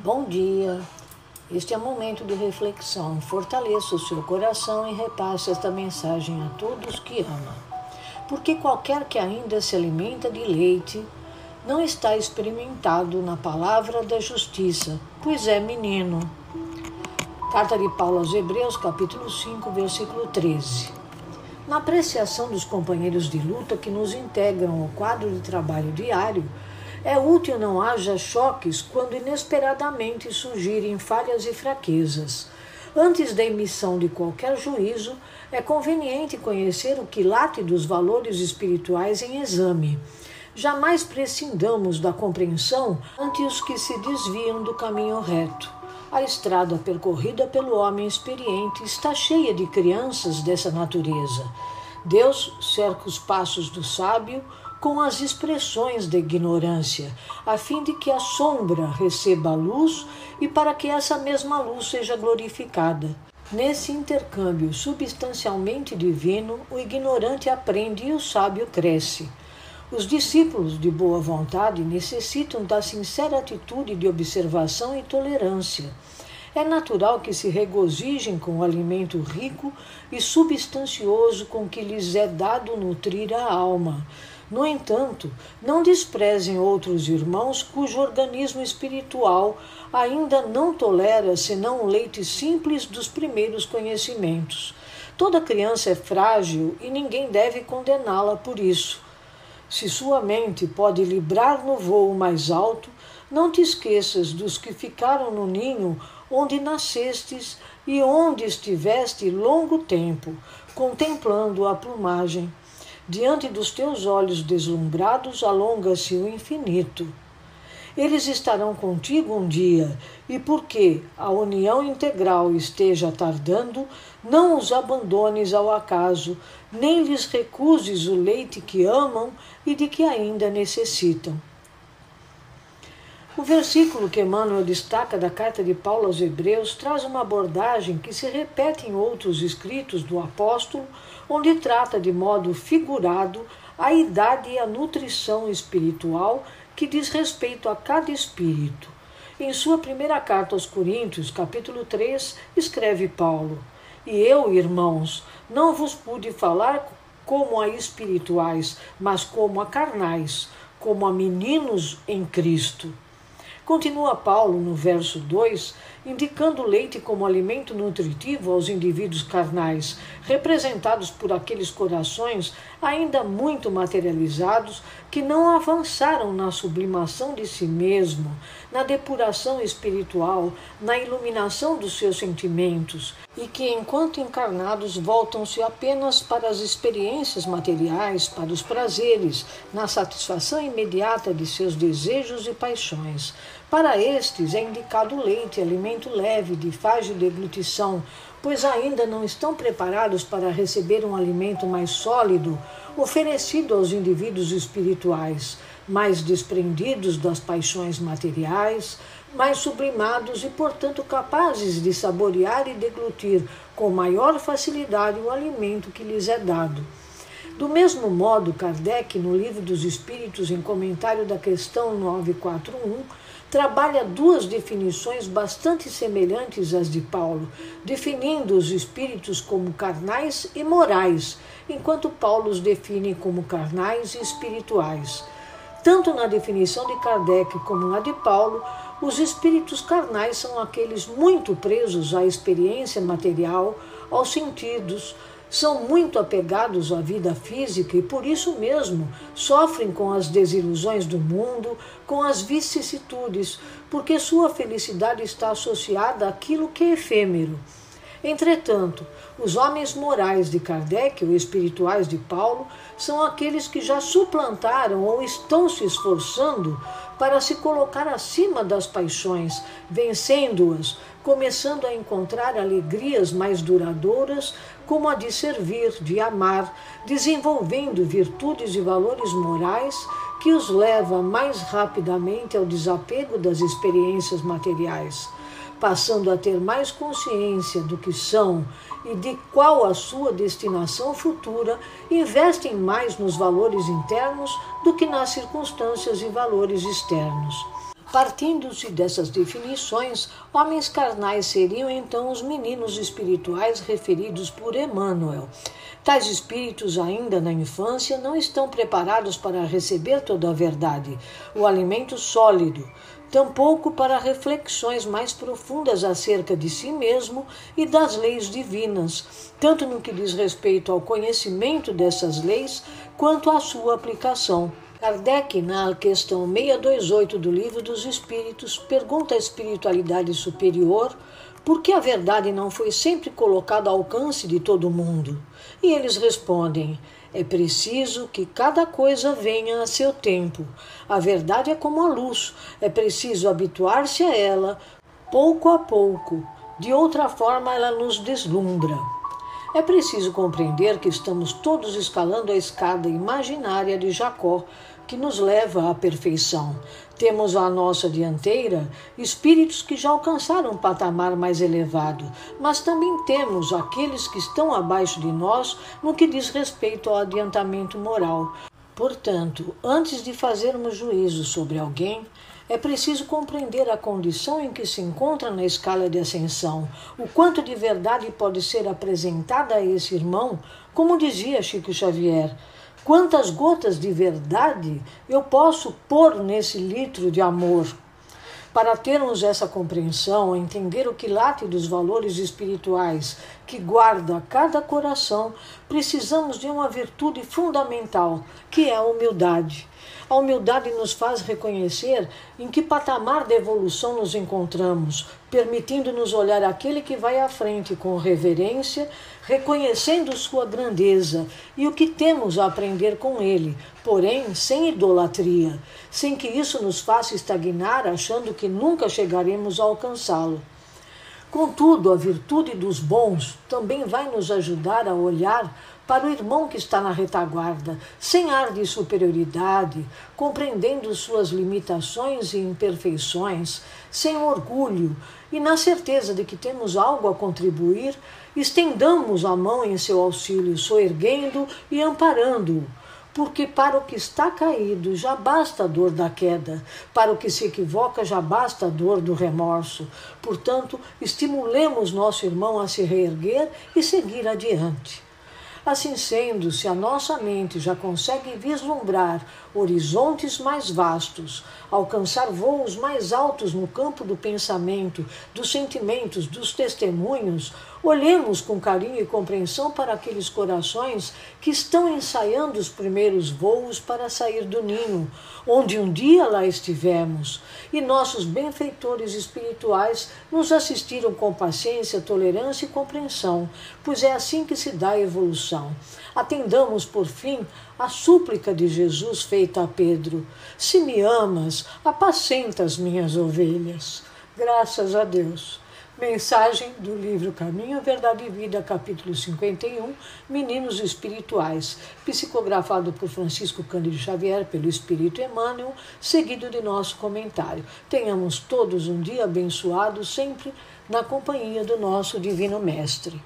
Bom dia! Este é um momento de reflexão. Fortaleça o seu coração e repasse esta mensagem a todos que ama. Porque qualquer que ainda se alimenta de leite não está experimentado na palavra da justiça, pois é menino. Carta de Paulo aos Hebreus, capítulo 5, versículo 13. Na apreciação dos companheiros de luta que nos integram ao quadro de trabalho diário, é útil não haja choques quando inesperadamente surgirem falhas e fraquezas. Antes da emissão de qualquer juízo, é conveniente conhecer o quilate dos valores espirituais em exame. Jamais prescindamos da compreensão ante os que se desviam do caminho reto. A estrada percorrida pelo homem experiente está cheia de crianças dessa natureza. Deus cerca os passos do sábio com as expressões da ignorância, a fim de que a sombra receba a luz e para que essa mesma luz seja glorificada. Nesse intercâmbio substancialmente divino, o ignorante aprende e o sábio cresce. Os discípulos de boa vontade necessitam da sincera atitude de observação e tolerância. É natural que se regozijem com o alimento rico e substancioso com que lhes é dado nutrir a alma. No entanto, não desprezem outros irmãos cujo organismo espiritual ainda não tolera senão o leite simples dos primeiros conhecimentos. Toda criança é frágil e ninguém deve condená-la por isso. Se sua mente pode librar no voo mais alto, não te esqueças dos que ficaram no ninho onde nascestes e onde estiveste longo tempo, contemplando a plumagem. Diante dos teus olhos deslumbrados alonga-se o infinito. Eles estarão contigo um dia, e porque a união integral esteja tardando, não os abandones ao acaso, nem lhes recuses o leite que amam e de que ainda necessitam. O versículo que Emmanuel destaca da carta de Paulo aos Hebreus traz uma abordagem que se repete em outros escritos do apóstolo, onde trata de modo figurado a idade e a nutrição espiritual que diz respeito a cada espírito. Em sua primeira carta aos Coríntios, capítulo 3, escreve Paulo: E eu, irmãos, não vos pude falar como a espirituais, mas como a carnais, como a meninos em Cristo. Continua Paulo no verso 2, indicando o leite como alimento nutritivo aos indivíduos carnais, representados por aqueles corações ainda muito materializados que não avançaram na sublimação de si mesmo, na depuração espiritual, na iluminação dos seus sentimentos, e que, enquanto encarnados, voltam-se apenas para as experiências materiais, para os prazeres, na satisfação imediata de seus desejos e paixões. Para estes é indicado o leite, alimento leve, de fácil deglutição, pois ainda não estão preparados para receber um alimento mais sólido, oferecido aos indivíduos espirituais, mais desprendidos das paixões materiais, mais sublimados e, portanto, capazes de saborear e deglutir com maior facilidade o alimento que lhes é dado. Do mesmo modo, Kardec, no Livro dos Espíritos, em comentário da questão 941, trabalha duas definições bastante semelhantes às de Paulo, definindo os espíritos como carnais e morais, enquanto Paulo os define como carnais e espirituais. Tanto na definição de Kardec como na de Paulo, os espíritos carnais são aqueles muito presos à experiência material, aos sentidos, são muito apegados à vida física e, por isso mesmo, sofrem com as desilusões do mundo, com as vicissitudes, porque sua felicidade está associada àquilo que é efêmero. Entretanto, os homens morais de Kardec ou espirituais de Paulo são aqueles que já suplantaram ou estão se esforçando para se colocar acima das paixões, vencendo-as, começando a encontrar alegrias mais duradouras, como a de servir, de amar, desenvolvendo virtudes e valores morais que os leva mais rapidamente ao desapego das experiências materiais, passando a ter mais consciência do que são e de qual a sua destinação futura, investem mais nos valores internos do que nas circunstâncias e valores externos. Partindo-se dessas definições, homens carnais seriam então os meninos espirituais referidos por Emmanuel. Tais espíritos, ainda na infância, não estão preparados para receber toda a verdade, o alimento sólido, tampouco para reflexões mais profundas acerca de si mesmo e das leis divinas, tanto no que diz respeito ao conhecimento dessas leis, quanto à sua aplicação. Kardec, na questão 628 do Livro dos Espíritos, pergunta à espiritualidade superior por que a verdade não foi sempre colocada ao alcance de todo mundo. E eles respondem: é preciso que cada coisa venha a seu tempo. A verdade é como a luz, é preciso habituar-se a ela pouco a pouco. De outra forma, ela nos deslumbra. É preciso compreender que estamos todos escalando a escada imaginária de Jacó, que nos leva à perfeição. Temos à nossa dianteira espíritos que já alcançaram um patamar mais elevado, mas também temos aqueles que estão abaixo de nós no que diz respeito ao adiantamento moral. Portanto, antes de fazermos juízo sobre alguém, é preciso compreender a condição em que se encontra na escala de ascensão, o quanto de verdade pode ser apresentada a esse irmão, como dizia Chico Xavier. Quantas gotas de verdade eu posso pôr nesse litro de amor? Para termos essa compreensão, entender o quilate dos valores espirituais que guarda cada coração, precisamos de uma virtude fundamental, que é a humildade. A humildade nos faz reconhecer em que patamar de evolução nos encontramos, permitindo-nos olhar aquele que vai à frente com reverência, reconhecendo sua grandeza e o que temos a aprender com ele, porém sem idolatria, sem que isso nos faça estagnar achando que nunca chegaremos a alcançá-lo. Contudo, a virtude dos bons também vai nos ajudar a olhar para o irmão que está na retaguarda, sem ar de superioridade, compreendendo suas limitações e imperfeições, sem orgulho e na certeza de que temos algo a contribuir, estendamos a mão em seu auxílio, soerguendo e amparando-o. Porque para o que está caído já basta a dor da queda, para o que se equivoca já basta a dor do remorso. Portanto, estimulemos nosso irmão a se reerguer e seguir adiante. Assim sendo, se a nossa mente já consegue vislumbrar horizontes mais vastos, alcançar voos mais altos no campo do pensamento, dos sentimentos, dos testemunhos, olhemos com carinho e compreensão para aqueles corações que estão ensaiando os primeiros voos para sair do ninho, onde um dia lá estivemos, e nossos benfeitores espirituais nos assistiram com paciência, tolerância e compreensão, pois é assim que se dá a evolução. Atendamos, por fim, a súplica de Jesus feita a Pedro: se me amas, apacenta as minhas ovelhas. Graças a Deus. Mensagem do livro Caminho, Verdade e Vida, capítulo 51, Meninos Espirituais, psicografado por Francisco Cândido Xavier, pelo Espírito Emmanuel, seguido de nosso comentário. Tenhamos todos um dia abençoado, sempre na companhia do nosso Divino Mestre.